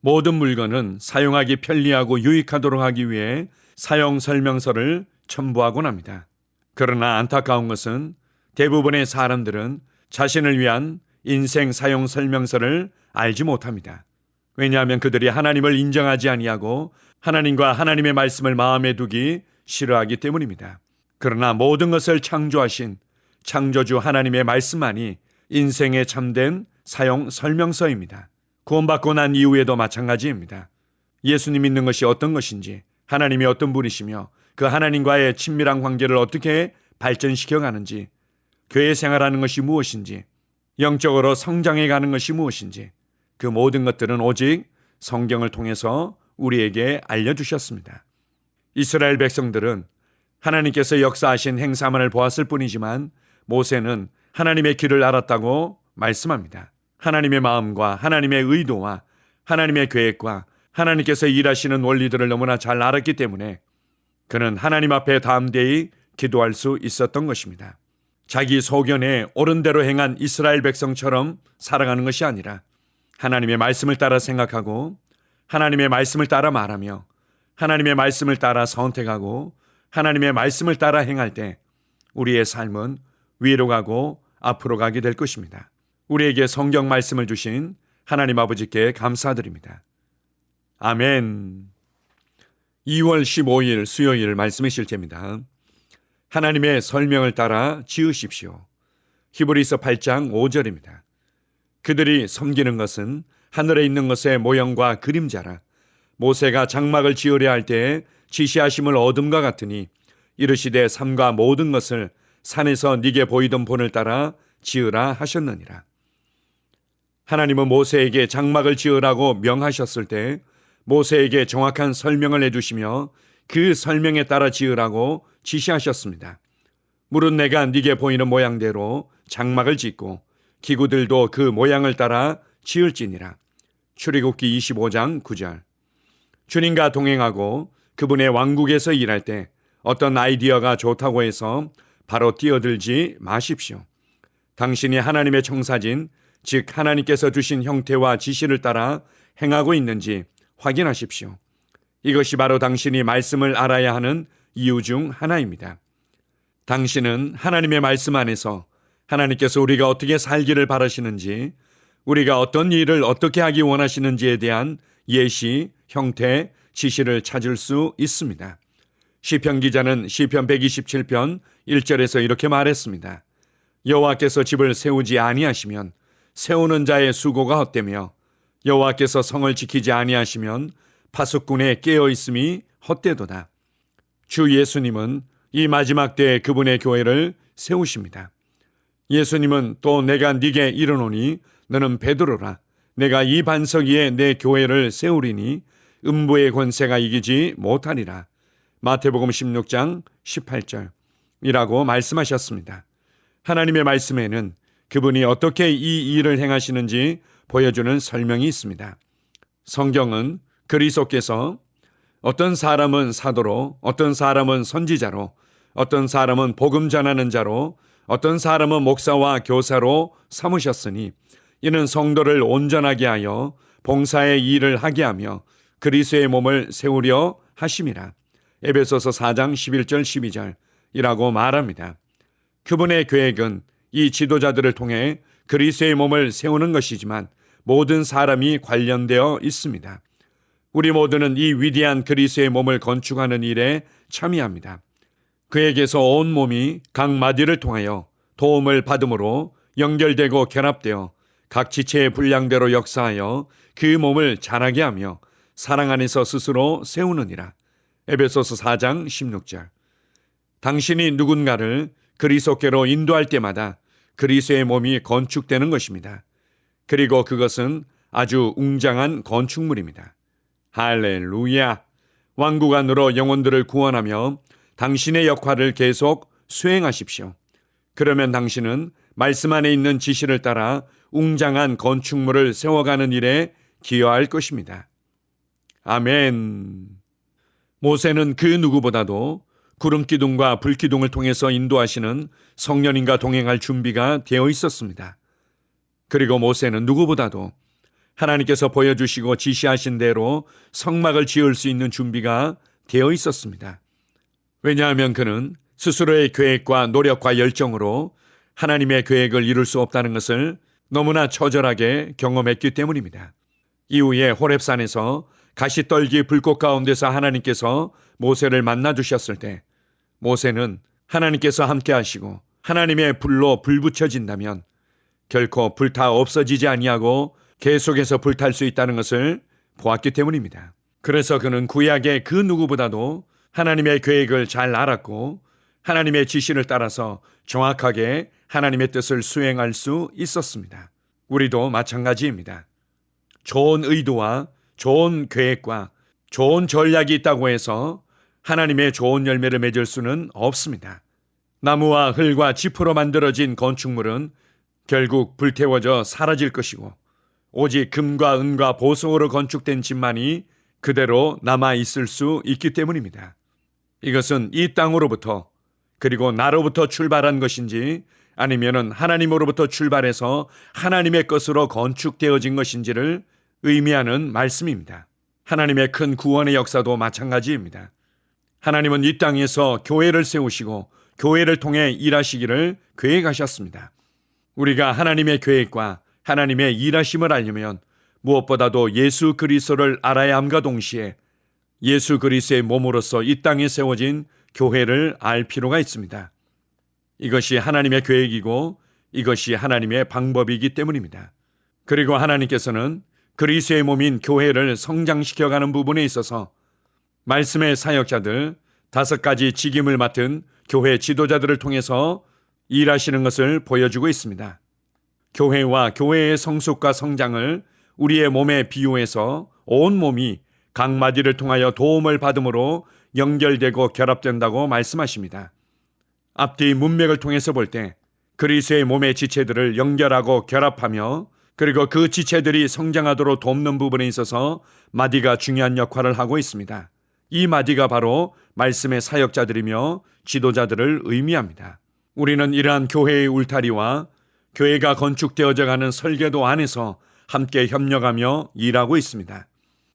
모든 물건은 사용하기 편리하고 유익하도록 하기 위해 사용 설명서를 첨부하곤 합니다. 그러나 안타까운 것은 대부분의 사람들은 자신을 위한 인생 사용 설명서를 알지 못합니다. 왜냐하면 그들이 하나님을 인정하지 아니하고 하나님과 하나님의 말씀을 마음에 두기 싫어하기 때문입니다. 그러나 모든 것을 창조하신 창조주 하나님의 말씀만이 인생에 참된 사용 설명서입니다. 구원받고 난 이후에도 마찬가지입니다. 예수님 믿는 것이 어떤 것인지, 하나님이 어떤 분이시며 그 하나님과의 친밀한 관계를 어떻게 발전시켜 가는지, 교회 생활하는 것이 무엇인지, 영적으로 성장해 가는 것이 무엇인지, 그 모든 것들은 오직 성경을 통해서 우리에게 알려주셨습니다. 이스라엘 백성들은 하나님께서 역사하신 행사만을 보았을 뿐이지만 모세는 하나님의 길을 알았다고 말씀합니다. 하나님의 마음과 하나님의 의도와 하나님의 계획과 하나님께서 일하시는 원리들을 너무나 잘 알았기 때문에 그는 하나님 앞에 담대히 기도할 수 있었던 것입니다. 자기 소견에 옳은 대로 행한 이스라엘 백성처럼 살아가는 것이 아니라 하나님의 말씀을 따라 생각하고 하나님의 말씀을 따라 말하며 하나님의 말씀을 따라 선택하고 하나님의 말씀을 따라 행할 때 우리의 삶은 위로 가고 앞으로 가게 될 것입니다. 우리에게 성경 말씀을 주신 하나님 아버지께 감사드립니다. 아멘. 2월 15일 수요일 말씀의 실제입니다. 하나님의 설명을 따라 지으십시오. 히브리서 8장 5절입니다. 그들이 섬기는 것은 하늘에 있는 것의 모형과 그림자라. 모세가 장막을 지으려 할 때에 지시하심을 얻음과 같으니 이르시되 삼가 모든 것을 산에서 네게 보이던 본을 따라 지으라 하셨느니라. 하나님은 모세에게 장막을 지으라고 명하셨을 때 모세에게 정확한 설명을 해주시며 그 설명에 따라 지으라고 지시하셨습니다. 물은 내가 네게 보이는 모양대로 장막을 짓고 기구들도 그 모양을 따라 지을지니라. 출애굽기 25장 9절. 주님과 동행하고 그분의 왕국에서 일할 때 어떤 아이디어가 좋다고 해서 바로 뛰어들지 마십시오. 당신이 하나님의 청사진, 즉 하나님께서 주신 형태와 지시를 따라 행하고 있는지 확인하십시오. 이것이 바로 당신이 말씀을 알아야 하는 이유 중 하나입니다. 당신은 하나님의 말씀 안에서 하나님께서 우리가 어떻게 살기를 바라시는지, 우리가 어떤 일을 어떻게 하기 원하시는지에 대한 예시, 형태, 지시를 찾을 수 있습니다. 시편 기자는 시편 127편 1절에서 이렇게 말했습니다. 여호와께서 집을 세우지 아니하시면 세우는 자의 수고가 헛되며 여호와께서 성을 지키지 아니하시면 파수꾼의 깨어있음이 헛되도다. 주 예수님은 이 마지막 때에 그분의 교회를 세우십니다. 예수님은 또 내가 네게 이르노니 너는 베드로라. 내가 이 반석 위에 내 교회를 세우리니 음부의 권세가 이기지 못하리라. 마태복음 16장 18절 이라고 말씀하셨습니다. 하나님의 말씀에는 그분이 어떻게 이 일을 행하시는지 보여주는 설명이 있습니다. 성경은 그리스도께서 어떤 사람은 사도로, 어떤 사람은 선지자로, 어떤 사람은 복음 전하는 자로, 어떤 사람은 목사와 교사로 삼으셨으니 이는 성도를 온전하게 하여 봉사의 일을 하게 하며 그리스도의 몸을 세우려 하심이라. 에베소서 4장 11절 12절 이라고 말합니다. 그분의 계획은 이 지도자들을 통해 그리스도의 몸을 세우는 것이지만 모든 사람이 관련되어 있습니다. 우리 모두는 이 위대한 그리스도의 몸을 건축하는 일에 참여합니다. 그에게서 온 몸이 각 마디를 통하여 도움을 받음으로 연결되고 결합되어 각 지체의 분량대로 역사하여 그 몸을 자라게 하며 사랑 안에서 스스로 세우느니라. 에베소서 4장 16절. 당신이 누군가를 그리스도께로 인도할 때마다 그리스도의 몸이 건축되는 것입니다. 그리고 그것은 아주 웅장한 건축물입니다. 할렐루야! 왕국 안으로 영혼들을 구원하며 당신의 역할을 계속 수행하십시오. 그러면 당신은 말씀 안에 있는 지시를 따라 웅장한 건축물을 세워가는 일에 기여할 것입니다. 아멘. 모세는 그 누구보다도 구름기둥과 불기둥을 통해서 인도하시는 성령님과 동행할 준비가 되어 있었습니다. 그리고 모세는 누구보다도 하나님께서 보여주시고 지시하신 대로 성막을 지을 수 있는 준비가 되어 있었습니다. 왜냐하면 그는 스스로의 계획과 노력과 열정으로 하나님의 계획을 이룰 수 없다는 것을 너무나 처절하게 경험했기 때문입니다. 이후에 호렙산에서 가시떨기 불꽃 가운데서 하나님께서 모세를 만나 주셨을 때 모세는 하나님께서 함께 하시고 하나님의 불로 불붙여진다면 결코 불타 없어지지 아니하고 계속해서 불탈 수 있다는 것을 보았기 때문입니다. 그래서 그는 구약의 그 누구보다도 하나님의 계획을 잘 알았고 하나님의 지시를 따라서 정확하게 하나님의 뜻을 수행할 수 있었습니다. 우리도 마찬가지입니다. 좋은 의도와 좋은 계획과 좋은 전략이 있다고 해서 하나님의 좋은 열매를 맺을 수는 없습니다. 나무와 흙과 지프로 만들어진 건축물은 결국 불태워져 사라질 것이고 오직 금과 은과 보석으로 건축된 집만이 그대로 남아 있을 수 있기 때문입니다. 이것은 이 땅으로부터 그리고 나로부터 출발한 것인지 아니면은 하나님으로부터 출발해서 하나님의 것으로 건축되어진 것인지를 의미하는 말씀입니다. 하나님의 큰 구원의 역사도 마찬가지입니다. 하나님은 이 땅에서 교회를 세우시고 교회를 통해 일하시기를 계획하셨습니다. 우리가 하나님의 계획과 하나님의 일하심을 알려면 무엇보다도 예수 그리스도를 알아야 함과 동시에 예수 그리스도의 몸으로서 이 땅에 세워진 교회를 알 필요가 있습니다. 이것이 하나님의 계획이고 이것이 하나님의 방법이기 때문입니다. 그리고 하나님께서는 그리스도의 몸인 교회를 성장시켜가는 부분에 있어서 말씀의 사역자들 5가지 직임을 맡은 교회 지도자들을 통해서 일하시는 것을 보여주고 있습니다. 교회와 교회의 성숙과 성장을 우리의 몸에 비유해서 온 몸이 각 마디를 통하여 도움을 받음으로 연결되고 결합된다고 말씀하십니다. 앞뒤 문맥을 통해서 볼 때 그리스도의 몸의 지체들을 연결하고 결합하며 그리고 그 지체들이 성장하도록 돕는 부분에 있어서 마디가 중요한 역할을 하고 있습니다. 이 마디가 바로 말씀의 사역자들이며 지도자들을 의미합니다. 우리는 이러한 교회의 울타리와 교회가 건축되어져 가는 설계도 안에서 함께 협력하며 일하고 있습니다.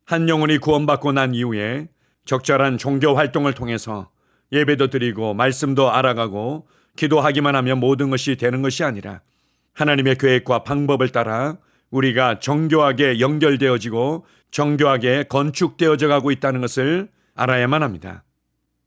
한 영혼이 구원받고 난 이후에 적절한 종교 활동을 통해서 예배도 드리고 말씀도 알아가고 기도하기만 하면 모든 것이 되는 것이 아니라 하나님의 계획과 방법을 따라 우리가 정교하게 연결되어지고 정교하게 건축되어져 가고 있다는 것을 알아야만 합니다.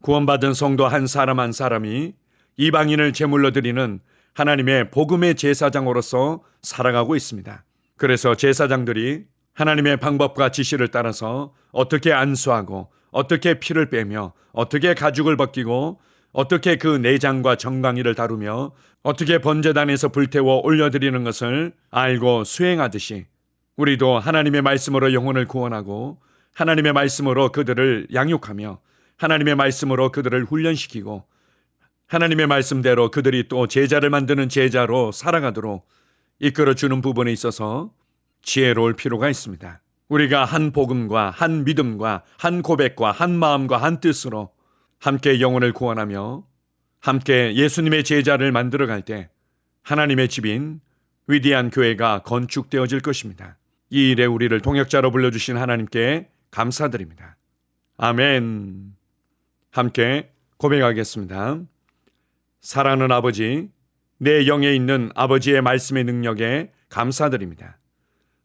구원받은 성도 한 사람 한 사람이 이방인을 제물로 드리는 하나님의 복음의 제사장으로서 살아가고 있습니다. 그래서 제사장들이 하나님의 방법과 지시를 따라서 어떻게 안수하고 어떻게 피를 빼며 어떻게 가죽을 벗기고 어떻게 그 내장과 정강이를 다루며 어떻게 번제단에서 불태워 올려드리는 것을 알고 수행하듯이 우리도 하나님의 말씀으로 영혼을 구원하고 하나님의 말씀으로 그들을 양육하며 하나님의 말씀으로 그들을 훈련시키고 하나님의 말씀대로 그들이 또 제자를 만드는 제자로 살아가도록 이끌어주는 부분에 있어서 지혜로울 필요가 있습니다. 우리가 한 복음과 한 믿음과 한 고백과 한 마음과 한 뜻으로 함께 영혼을 구원하며 함께 예수님의 제자를 만들어갈 때 하나님의 집인 위대한 교회가 건축되어질 것입니다. 이 일에 우리를 동역자로 불러주신 하나님께 감사드립니다. 아멘. 함께 고백하겠습니다. 사랑하는 아버지, 내 영에 있는 아버지의 말씀의 능력에 감사드립니다.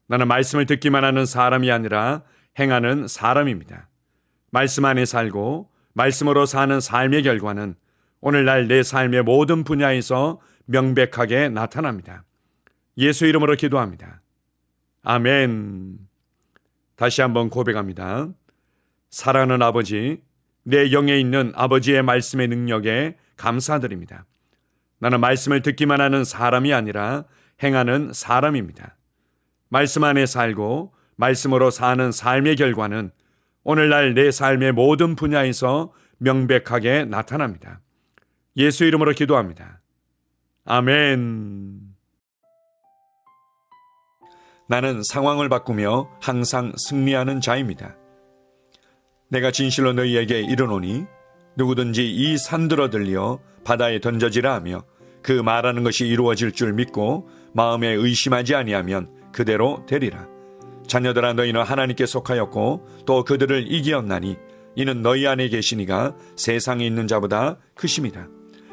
나는 말씀을 듣기만 하는 사람이 아니라 행하는 사람입니다. 말씀 안에 살고 말씀으로 사는 삶의 결과는 오늘날 내 삶의 모든 분야에서 명백하게 나타납니다. 예수 이름으로 기도합니다. 아멘. 다시 한번 고백합니다. 사랑하는 아버지, 내 영에 있는 아버지의 말씀의 능력에 감사드립니다. 나는 말씀을 듣기만 하는 사람이 아니라 행하는 사람입니다. 말씀 안에 살고 말씀으로 사는 삶의 결과는 오늘날 내 삶의 모든 분야에서 명백하게 나타납니다. 예수 이름으로 기도합니다. 아멘. 나는 상황을 바꾸며 항상 승리하는 자입니다. 내가 진실로 너희에게 이르노니 누구든지 이 산들어 들려 바다에 던져지라 하며 그 말하는 것이 이루어질 줄 믿고 마음에 의심하지 아니하면 그대로 되리라. 자녀들아 너희는 하나님께 속하였고 또 그들을 이기었나니 이는 너희 안에 계시니가 세상에 있는 자보다 크심이라.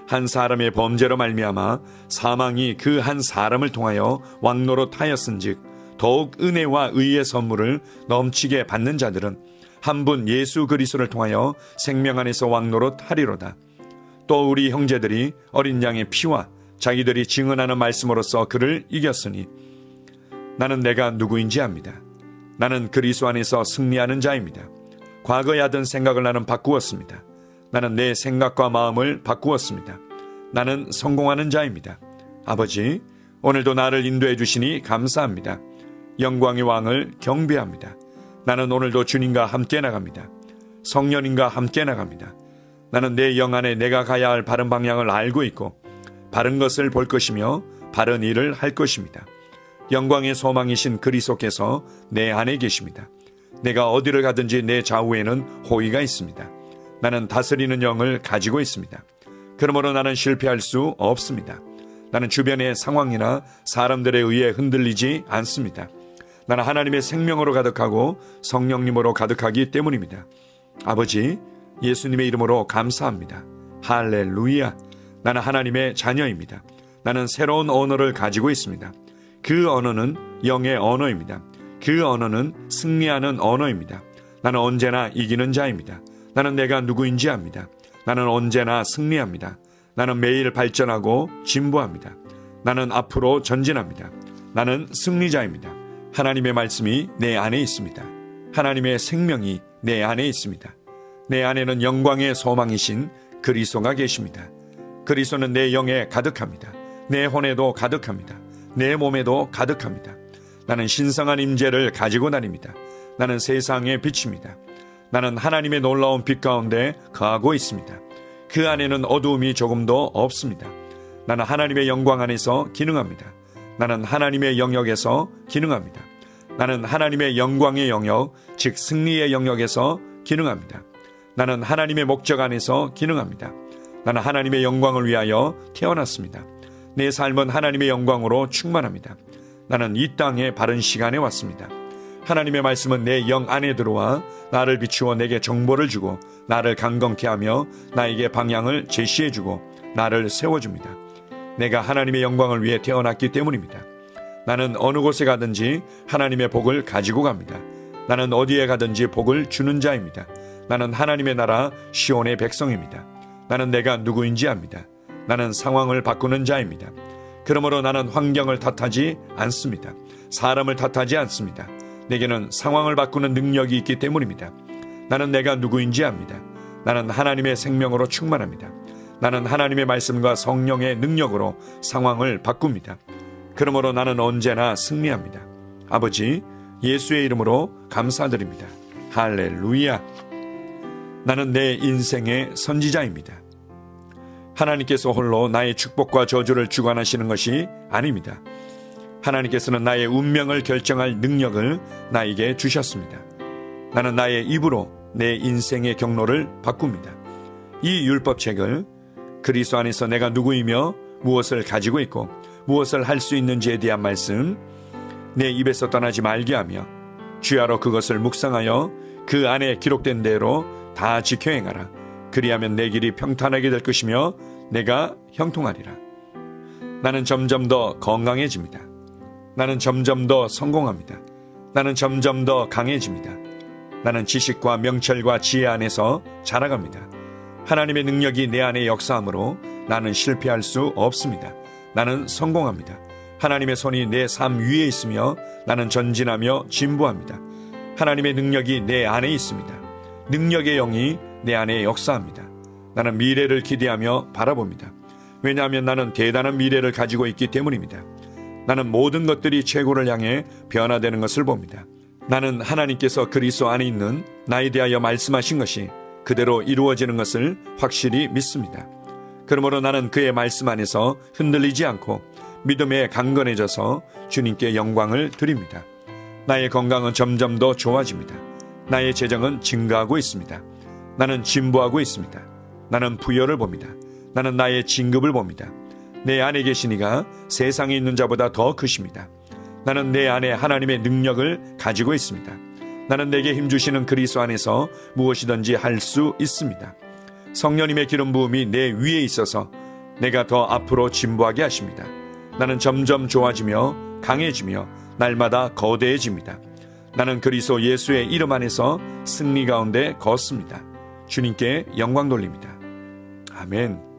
한 사람의 범죄로 말미암아 사망이 그 한 사람을 통하여 왕노릇하였은즉 더욱 은혜와 의의 선물을 넘치게 받는 자들은 한 분 예수 그리스도를 통하여 생명 안에서 왕노릇하리로다. 또 우리 형제들이 어린 양의 피와 자기들이 증언하는 말씀으로써 그를 이겼으니 나는 내가 누구인지 압니다. 나는 그리스도 안에서 승리하는 자입니다. 과거에 하던 생각을 나는 바꾸었습니다. 나는 내 생각과 마음을 바꾸었습니다. 나는 성공하는 자입니다. 아버지, 오늘도 나를 인도해 주시니 감사합니다. 영광의 왕을 경배합니다. 나는 오늘도 주님과 함께 나갑니다. 성령님과 함께 나갑니다. 나는 내 영 안에 내가 가야 할 바른 방향을 알고 있고 바른 것을 볼 것이며 바른 일을 할 것입니다. 영광의 소망이신 그리스도께서 내 안에 계십니다. 내가 어디를 가든지 내 좌우에는 호의가 있습니다. 나는 다스리는 영을 가지고 있습니다. 그러므로 나는 실패할 수 없습니다. 나는 주변의 상황이나 사람들에 의해 흔들리지 않습니다. 나는 하나님의 생명으로 가득하고 성령님으로 가득하기 때문입니다. 아버지, 예수님의 이름으로 감사합니다. 할렐루야. 나는 하나님의 자녀입니다. 나는 새로운 언어를 가지고 있습니다. 그 언어는 영의 언어입니다. 그 언어는 승리하는 언어입니다. 나는 언제나 이기는 자입니다. 나는 내가 누구인지 압니다. 나는 언제나 승리합니다. 나는 매일 발전하고 진보합니다. 나는 앞으로 전진합니다. 나는 승리자입니다. 하나님의 말씀이 내 안에 있습니다. 하나님의 생명이 내 안에 있습니다. 내 안에는 영광의 소망이신 그리스도가 계십니다. 그리스도는 내 영에 가득합니다. 내 혼에도 가득합니다. 내 몸에도 가득합니다. 나는 신성한 임재를 가지고 다닙니다. 나는 세상의 빛입니다. 나는 하나님의 놀라운 빛 가운데 거하고 있습니다. 그 안에는 어두움이 조금도 없습니다. 나는 하나님의 영광 안에서 기능합니다. 나는 하나님의 영역에서 기능합니다. 나는 하나님의 영광의 영역, 즉 승리의 영역에서 기능합니다. 나는 하나님의 목적 안에서 기능합니다. 나는 하나님의 영광을 위하여 태어났습니다. 내 삶은 하나님의 영광으로 충만합니다. 나는 이 땅에 바른 시간에 왔습니다. 하나님의 말씀은 내 영 안에 들어와 나를 비추어 내게 정보를 주고 나를 강건케 하며 나에게 방향을 제시해 주고 나를 세워줍니다. 내가 하나님의 영광을 위해 태어났기 때문입니다. 나는 어느 곳에 가든지 하나님의 복을 가지고 갑니다. 나는 어디에 가든지 복을 주는 자입니다. 나는 하나님의 나라 시온의 백성입니다. 나는 내가 누구인지 압니다. 나는 상황을 바꾸는 자입니다. 그러므로 나는 환경을 탓하지 않습니다. 사람을 탓하지 않습니다. 내게는 상황을 바꾸는 능력이 있기 때문입니다. 나는 내가 누구인지 압니다. 나는 하나님의 생명으로 충만합니다. 나는 하나님의 말씀과 성령의 능력으로 상황을 바꿉니다. 그러므로 나는 언제나 승리합니다. 아버지, 예수의 이름으로 감사드립니다. 할렐루야. 나는 내 인생의 선지자입니다. 하나님께서 홀로 나의 축복과 저주를 주관하시는 것이 아닙니다. 하나님께서는 나의 운명을 결정할 능력을 나에게 주셨습니다. 나는 나의 입으로 내 인생의 경로를 바꿉니다. 이 율법책을 그리스도 안에서 내가 누구이며 무엇을 가지고 있고 무엇을 할 수 있는지에 대한 말씀 내 입에서 떠나지 말게 하며 주야로 그것을 묵상하여 그 안에 기록된 대로 다 지켜 행하라. 그리하면 내 길이 평탄하게 될 것이며 내가 형통하리라. 나는 점점 더 건강해집니다. 나는 점점 더 성공합니다. 나는 점점 더 강해집니다. 나는 지식과 명철과 지혜 안에서 자라갑니다. 하나님의 능력이 내 안에 역사하므로 나는 실패할 수 없습니다. 나는 성공합니다. 하나님의 손이 내 삶 위에 있으며 나는 전진하며 진보합니다. 하나님의 능력이 내 안에 있습니다. 능력의 영이 내 안에 역사합니다. 나는 미래를 기대하며 바라봅니다. 왜냐하면 나는 대단한 미래를 가지고 있기 때문입니다. 나는 모든 것들이 최고를 향해 변화되는 것을 봅니다. 나는 하나님께서 그리스도 안에 있는 나에 대하여 말씀하신 것이 그대로 이루어지는 것을 확실히 믿습니다. 그러므로 나는 그의 말씀 안에서 흔들리지 않고 믿음에 강건해져서 주님께 영광을 드립니다. 나의 건강은 점점 더 좋아집니다. 나의 재정은 증가하고 있습니다. 나는 진보하고 있습니다. 나는 부여를 봅니다. 나는 나의 진급을 봅니다. 내 안에 계신 이가 세상에 있는 자보다 더 크십니다. 나는 내 안에 하나님의 능력을 가지고 있습니다. 나는 내게 힘주시는 그리스도 안에서 무엇이든지 할 수 있습니다. 성령님의 기름 부음이 내 위에 있어서 내가 더 앞으로 진보하게 하십니다. 나는 점점 좋아지며 강해지며 날마다 거대해집니다. 나는 그리스도 예수의 이름 안에서 승리 가운데 걷습니다. 주님께 영광 돌립니다. 아멘.